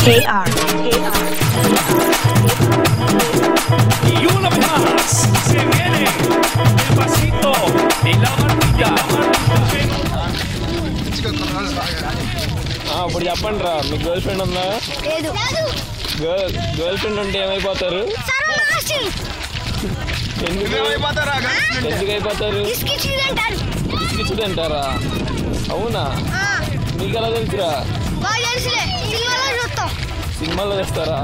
KR. Y una vez más se viene el pasito de la martilla. ఇప్పుడు చెప్పండి రా, మీ girl friend ఉందా? Girl friend ఉంటే ఏమైపోతారు? ఎందుకు అయిపోతారు? ఇసుకిచ్చుదంటారా? అవునా, మీకు ఎలా తెలుసురా? సినిమాలో తెస్తారా?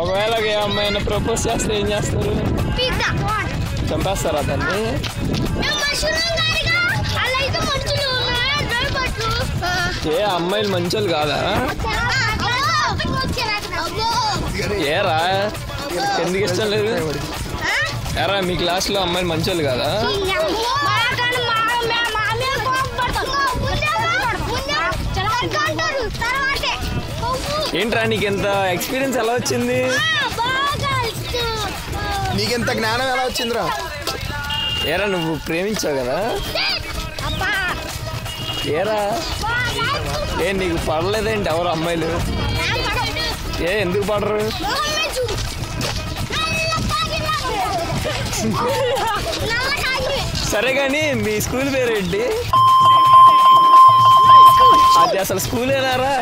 ఒకవేళ ఏ అమ్మాయినా ప్రపోజ్ చేస్తే ఏం చేస్తారు? చంపేస్తారా దాన్ని? ఏ అమ్మాయిలు మంచోళ్ళు కాదా? ఏరా ఎందుకు ఇష్టం లేదు? ఏరా మీ క్లాస్లో అమ్మాయిలు మంచోళ్ళు కాదా? ఏంట్రా నీకు ఎంత ఎక్స్పీరియన్స్ ఎలా వచ్చింది? నీకెంత జ్ఞానం ఎలా వచ్చిందిరా? ఏరా నువ్వు ప్రేమించావు కదా? ఏరా నీకు పడలేదేంటి ఎవరు అమ్మాయిలు? ఎందుకు పడరు? సరే కానీ మీ స్కూల్ పేరేంటి? అది అసలు స్కూల్ ఏనారా?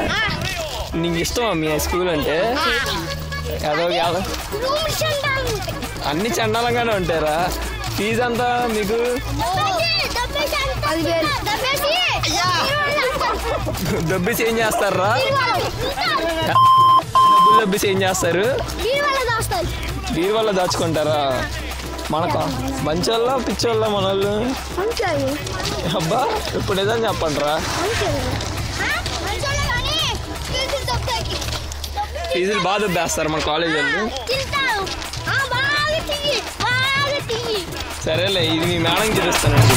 నీకు ఇష్టమా మీ స్కూల్ అంటే? ఏదో అన్ని చండాలంగానే ఉంటారా? ఫీజు అంతా మీకు? డబ్బులు ఏం చేస్తారా? డబ్బులు ఏం చేస్తారు? బీర్ వల్ల దాచుకుంటారా? మనకు మంచోళ్ళ పిచ్చోళ్ళ మనోళ్ళు? అబ్బా ఇప్పుడు ఏదని చెప్పండి రా. ఫీజులు బాగా దొబ్బేస్తారు మన కాలేజ్ వాళ్ళు. సరేలే, ఇది మీ మేడంకి చూపిస్తానండి.